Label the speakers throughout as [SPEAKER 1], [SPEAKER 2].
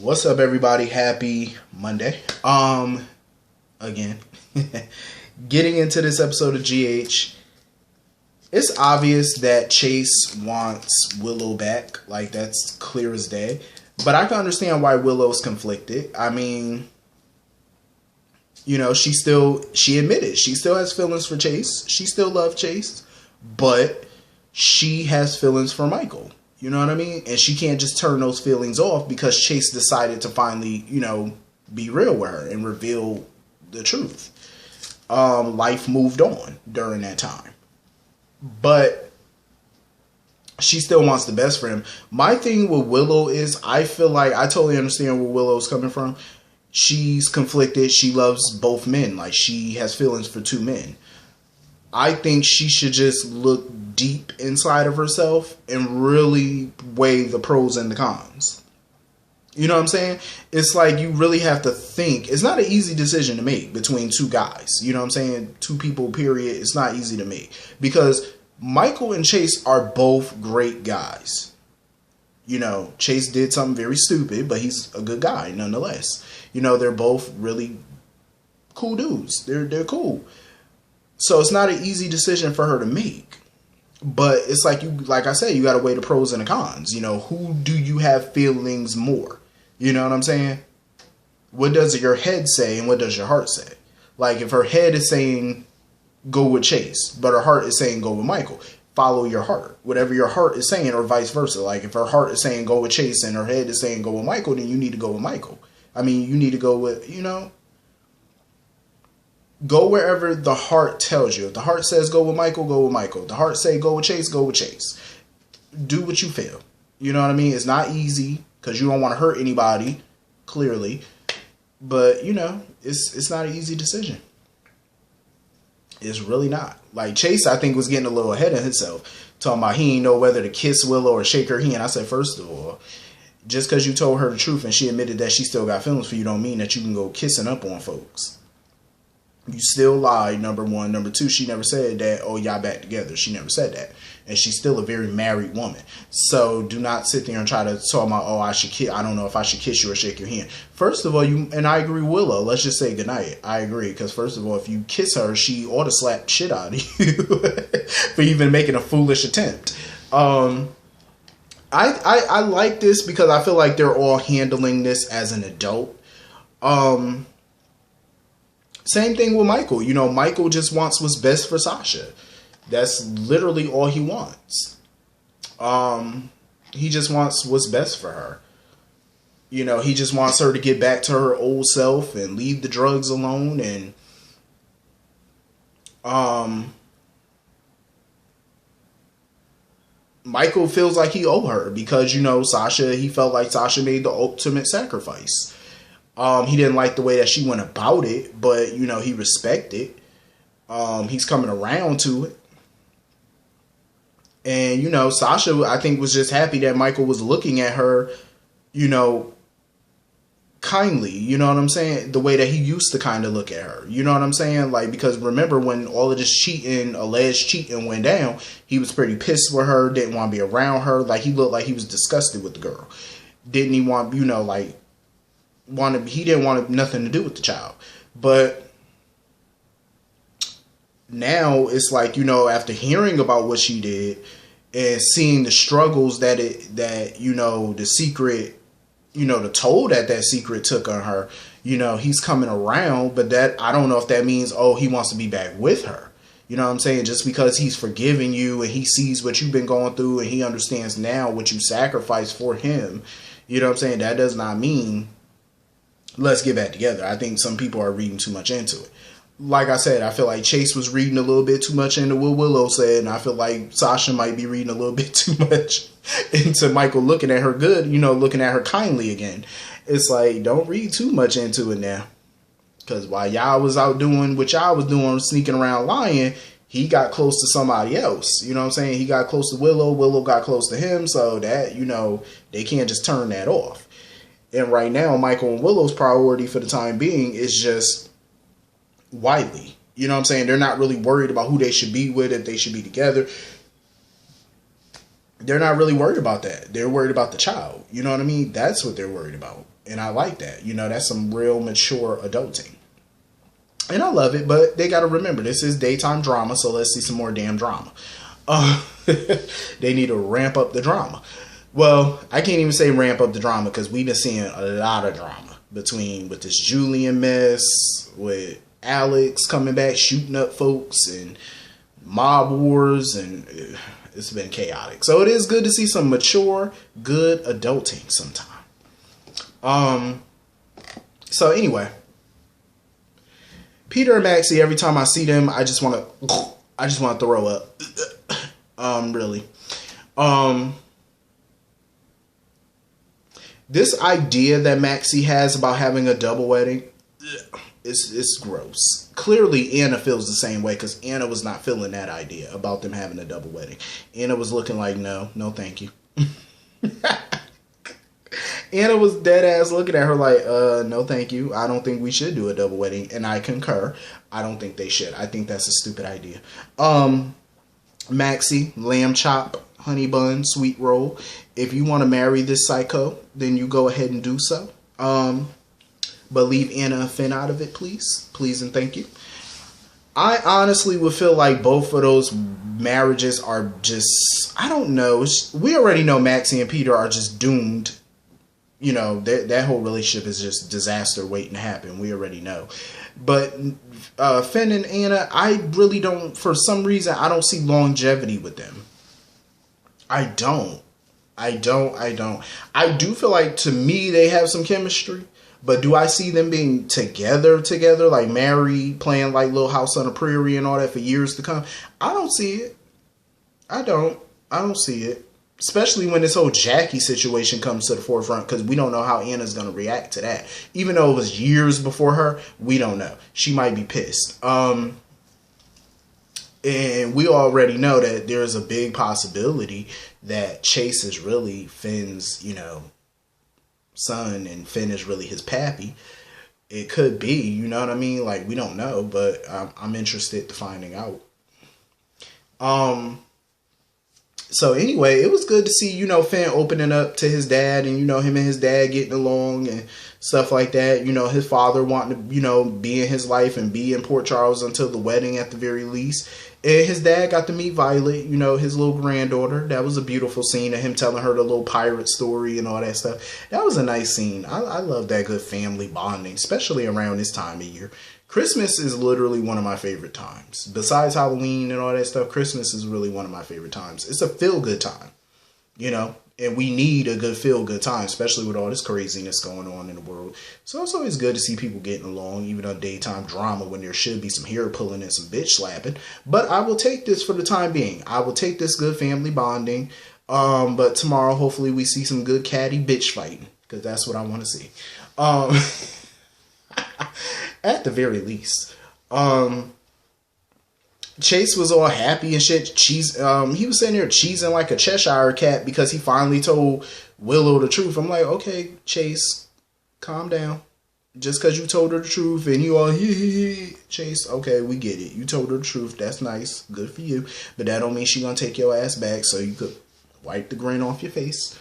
[SPEAKER 1] What's up, everybody? Happy Monday. Again, getting into this episode of GH, it's obvious that Chase wants Willow back. Like, that's clear as day. But I can understand why Willow's conflicted. I mean, you know, she admitted she still has feelings for Chase. She still loves Chase, but she has feelings for Michael. You know what I mean? And she can't just turn those feelings off because Chase decided to finally, be real with her and reveal the truth. Life moved on during that time. But she still wants the best for him. My thing with Willow is I feel like I totally understand where Willow's coming from. She's conflicted. She loves both men. Like, she has feelings for two men. I think she should just look deep inside of herself and really weigh the pros and the cons. You know what I'm saying? It's like you really have to think. It's not an easy decision to make between two guys. You know what I'm saying? Two people, period. It's not easy to make. Because Michael and Chase are both great guys. You know, Chase did something very stupid, but he's a good guy nonetheless. You know, they're both really cool dudes. They're cool. So it's not an easy decision for her to make. But it's like I said, you got to weigh the pros and the cons. You know, who do you have feelings more? You know what I'm saying? What does your head say and what does your heart say? Like, if her head is saying go with Chase, but her heart is saying go with Michael, follow your heart. Whatever your heart is saying, or vice versa. Like, if her heart is saying go with Chase and her head is saying go with Michael, then you need to go with Michael. I mean, you need to go with, go wherever the heart tells you. If the heart says go with Michael, go with Michael. If the heart say go with Chase, go with Chase. Do what you feel. You know what I mean? It's not easy because you don't want to hurt anybody, clearly. But, it's not an easy decision. It's really not. Like, Chase, I think, was getting a little ahead of himself. Talking about he didn't know whether to kiss Willow or shake her hand. I said, first of all, just because you told her the truth and she admitted that she still got feelings for you don't mean that you can go kissing up on folks. You still lied, number one. Number two, she never said that, oh, y'all back together. She never said that. And she's still a very married woman. So do not sit there and try to talk about, oh, I don't know if I should kiss you or shake your hand. First of all, and I agree, Willow, let's just say goodnight. I agree. Because first of all, if you kiss her, she ought to slap shit out of you for even making a foolish attempt. I like this because I feel like they're all handling this as an adult. Same thing with Michael. Michael just wants what's best for Sasha. That's literally all he wants. He just wants what's best for her. He just wants her to get back to her old self and leave the drugs alone. And Michael feels like he owe her because, he felt like Sasha made the ultimate sacrifice. He didn't like the way that she went about it, but, he respected. He's coming around to it. And, Sasha, I think, was just happy that Michael was looking at her, kindly. You know what I'm saying? The way that he used to kind of look at her. You know what I'm saying? Like, because remember when all of this alleged cheating went down, he was pretty pissed with her, didn't want to be around her. Like, he looked like he was disgusted with the girl. Didn't he want, he didn't want nothing to do with the child. But now it's like, after hearing about what she did and seeing the struggles the secret, the toll that secret took on her, he's coming around. But that, I don't know if that means, he wants to be back with her. You know what I'm saying? Just because he's forgiving you and he sees what you've been going through and he understands now what you sacrificed for him, you know what I'm saying? That does not mean let's get back together. I think some people are reading too much into it. Like I said, I feel like Chase was reading a little bit too much into what Willow said, and I feel like Sasha might be reading a little bit too much into Michael looking at her good, looking at her kindly again. It's like, don't read too much into it now. Because while y'all was out doing what y'all was doing, sneaking around lying, he got close to somebody else. You know what I'm saying? He got close to Willow. Willow got close to him. So that, they can't just turn that off. And right now, Michael and Willow's priority for the time being is just Wiley. You know what I'm saying? They're not really worried about who they should be with, if they should be together. They're not really worried about that. They're worried about the child. You know what I mean? That's what they're worried about. And I like that. You know, that's some real mature adulting. And I love it, but they got to remember, this is daytime drama, so let's see some more damn drama. They need to ramp up the drama. Well, I can't even say ramp up the drama because we've been seeing a lot of drama with this Julian mess, with Alex coming back, shooting up folks, and mob wars, and it's been chaotic. So it is good to see some mature, good adulting sometime. So anyway, Peter and Maxi, every time I see them, I just want to throw up. Really. This idea that Maxi has about having a double wedding, it's gross. Clearly, Anna feels the same way because Anna was not feeling that idea about them having a double wedding. Anna was looking like, no, thank you. Anna was dead ass looking at her like, no, thank you. I don't think we should do a double wedding. And I concur. I don't think they should. I think that's a stupid idea. Maxi, lamb chop, honey bun, sweet roll. If you want to marry this psycho, then you go ahead and do so. But leave Anna and Finn out of it, please. Please and thank you. I honestly would feel like both of those marriages are just, I don't know. We already know Maxi and Peter are just doomed. You know, that whole relationship is just disaster waiting to happen. We already know. But Finn and Anna, I really don't, for some reason, I don't see longevity with them. I don't. I do feel like, to me, they have some chemistry. But do I see them being together, like married, playing like Little House on the Prairie and all that for years to come? I don't see it. I don't see it. Especially when this whole Jackie situation comes to the forefront, because we don't know how Anna's going to react to that. Even though it was years before her, we don't know. She might be pissed. And we already know that there's a big possibility that Chase is really Finn's, son, and Finn is really his pappy. It could be, you know what I mean? Like, we don't know, but I'm interested to finding out. So anyway, it was good to see, Finn opening up to his dad, and, him and his dad getting along and stuff like that. His father wanting to, be in his life and be in Port Charles until the wedding at the very least. And his dad got to meet Violet, his little granddaughter. That was a beautiful scene of him telling her the little pirate story and all that stuff. That was a nice scene. I love that good family bonding, especially around this time of year. Christmas is literally one of my favorite times. Besides Halloween and all that stuff, Christmas is really one of my favorite times. It's a feel-good time, and we need a good feel-good time, especially with all this craziness going on in the world. So it's always good to see people getting along, even on daytime drama when there should be some hair pulling and some bitch slapping. But I will take this for the time being. I will take this good family bonding. But tomorrow, hopefully, we see some good catty bitch fighting, because that's what I want to see. At the very least. Chase was all happy and shit. He was sitting there cheesing like a Cheshire cat because he finally told Willow the truth. I'm like, okay, Chase, calm down. Just because you told her the truth and you all, Chase, okay, we get it. You told her the truth. That's nice. Good for you. But that don't mean she gonna take your ass back, so you could wipe the grin off your face.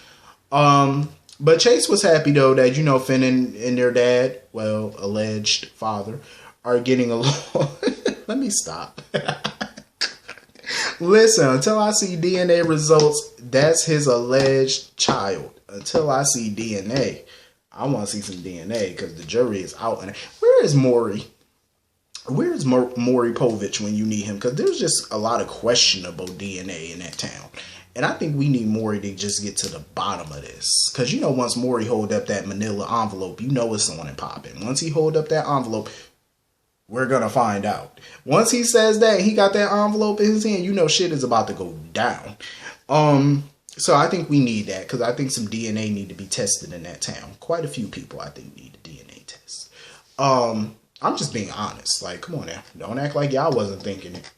[SPEAKER 1] But Chase was happy, though, that, Finn and their dad, well, alleged father, are getting along. Let me stop. Listen, until I see DNA results, that's his alleged child. Until I see DNA, I want to see some DNA, because the jury is out. And where is Maury? Where's Maury Povich when you need him? Because there's just a lot of questionable DNA in that town. And I think we need Maury to just get to the bottom of this. Because, once Maury hold up that manila envelope, it's on and popping. Once he hold up that envelope, we're going to find out. Once he says that, he got that envelope in his hand, shit is about to go down. So I think we need that, because I think some DNA need to be tested in that town. Quite a few people, I think, need a DNA test. I'm just being honest. Like, come on now. Don't act like y'all wasn't thinking it.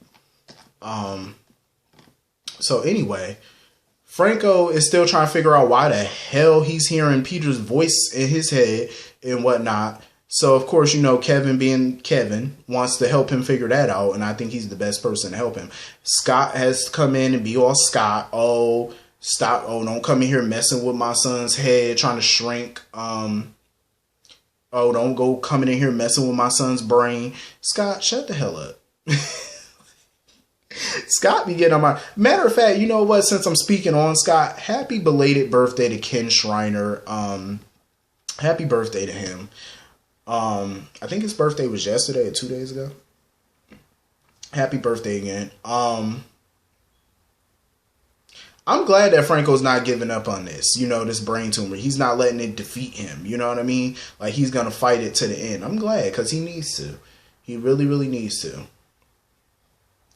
[SPEAKER 1] So anyway, Franco is still trying to figure out why the hell he's hearing Peter's voice in his head and whatnot. So, of course, Kevin being Kevin wants to help him figure that out. And I think he's the best person to help him. Scott has to come in and be all Scott. Oh, stop. Oh, don't come in here messing with my son's head, trying to shrink Oh, don't go coming in here messing with my son's brain. Scott, shut the hell up. Scott be getting on my... Matter of fact, you know what? Since I'm speaking on Scott, happy belated birthday to Ken Schreiner. Happy birthday to him. I think his birthday was yesterday or 2 days ago. Happy birthday again. I'm glad that Franco's not giving up on this, this brain tumor. He's not letting it defeat him. You know what I mean? Like, he's going to fight it to the end. I'm glad, because he needs to. He really, really needs to.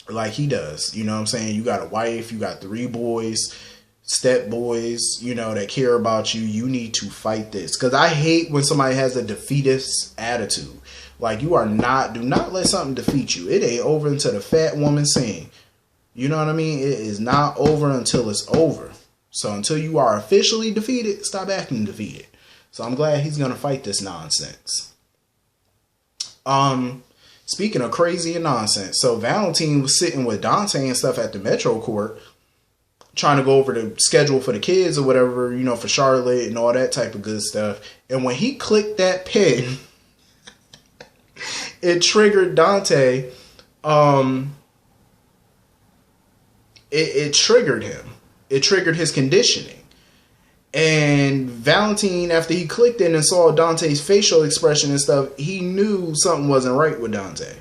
[SPEAKER 1] Like, he does. You know what I'm saying? You got a wife. You got 3 boys, step boys, that care about you. You need to fight this. Because I hate when somebody has a defeatist attitude. Like, do not let something defeat you. It ain't over until the fat woman sing. You know what I mean? It is not over until it's over. So until you are officially defeated, stop acting defeated. So I'm glad he's going to fight this nonsense. Speaking of crazy and nonsense. So Valentine was sitting with Dante and stuff at the Metro Court, trying to go over the schedule for the kids or whatever, for Charlotte and all that type of good stuff. And when he clicked that pen, it triggered Dante. It triggered him. It triggered his conditioning. And Valentine, after he clicked in and saw Dante's facial expression and stuff, he knew something wasn't right with Dante.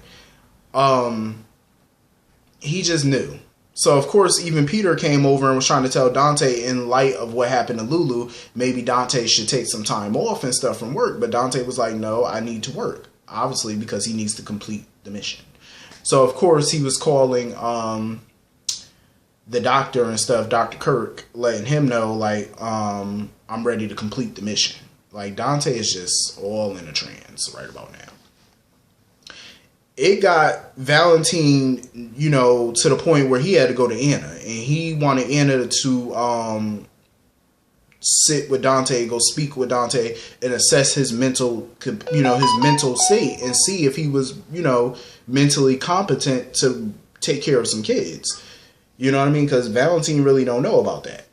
[SPEAKER 1] He just knew. So, of course, even Peter came over and was trying to tell Dante, in light of what happened to Lulu, maybe Dante should take some time off and stuff from work. But Dante was like, no, I need to work. Obviously, because he needs to complete the mission. So, of course, he was calling the doctor and stuff, Dr. Kirk, letting him know, like, I'm ready to complete the mission. Like, Dante is just all in a trance right about now. It got Valentine, to the point where he had to go to Anna. And he wanted Anna to sit with Dante, go speak with Dante, and assess his mental state and see if he was, mentally competent to take care of some kids. You know what I mean? Because Valentine really don't know about that.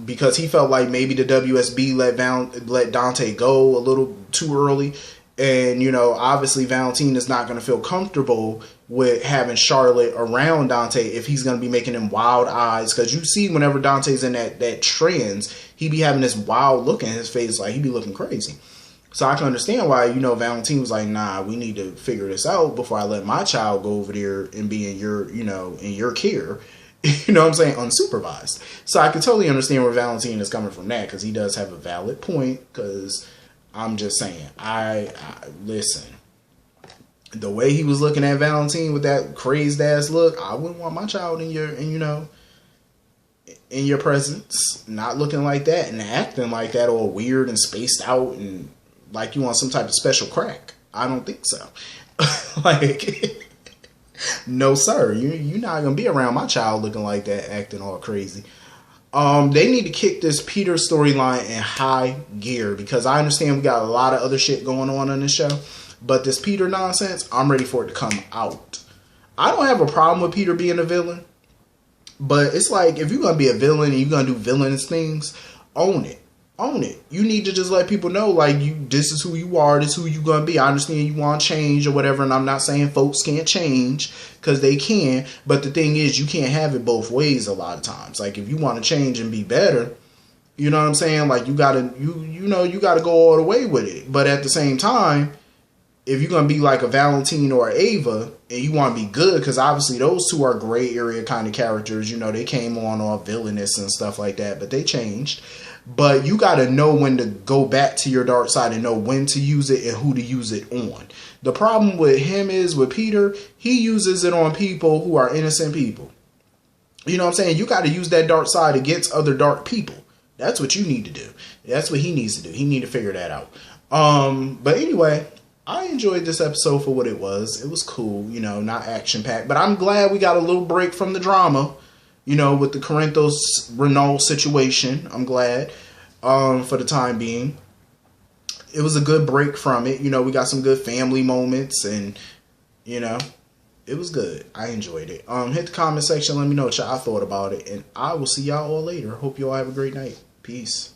[SPEAKER 1] Because he felt like maybe the WSB let Dante go a little too early. And, obviously Valentine is not going to feel comfortable with having Charlotte around Dante if he's going to be making him wild eyes. Because you see whenever Dante's in that trance, he be having this wild look in his face, like he be looking crazy. So I can understand why, Valentine was like, nah, we need to figure this out before I let my child go over there and be in your, in your care. You know what I'm saying? Unsupervised. So I can totally understand where Valentine is coming from that, because he does have a valid point. Because I'm just saying, I listen, the way he was looking at Valentine with that crazed ass look, I wouldn't want my child in your presence, not looking like that and acting like that, all weird and spaced out and like you want some type of special crack. I don't think so. Like, no, sir. You're not going to be around my child looking like that, acting all crazy. They need to kick this Peter storyline in high gear, because I understand we got a lot of other shit going on in this show. But this Peter nonsense, I'm ready for it to come out. I don't have a problem with Peter being a villain. But it's like, if you're going to be a villain and you're going to do villainous things, own it. Own it. You need to just let people know, like, this is who you are, this is who you're going to be. I understand you want to change or whatever, and I'm not saying folks can't change, because they can, but the thing is, you can't have it both ways a lot of times. Like, if you want to change and be better, you know what I'm saying? Like, you gotta go all the way with it. But at the same time, if you're going to be like a Valentine or Ava, and you want to be good, because obviously those two are gray area kind of characters, they came on all villainous and stuff like that, but they changed. But you got to know when to go back to your dark side and know when to use it and who to use it on. The problem with him is, with Peter, he uses it on people who are innocent people. You know what I'm saying? You got to use that dark side against other dark people. That's what you need to do. That's what he needs to do. He need to figure that out. But anyway, I enjoyed this episode for what it was. It was cool, not action-packed. But I'm glad we got a little break from the drama. With the Corinthos Renault situation. I'm glad for the time being. It was a good break from it. We got some good family moments, and, it was good. I enjoyed it. Hit the comment section. Let me know what y'all thought about it. And I will see y'all all later. Hope y'all have a great night. Peace.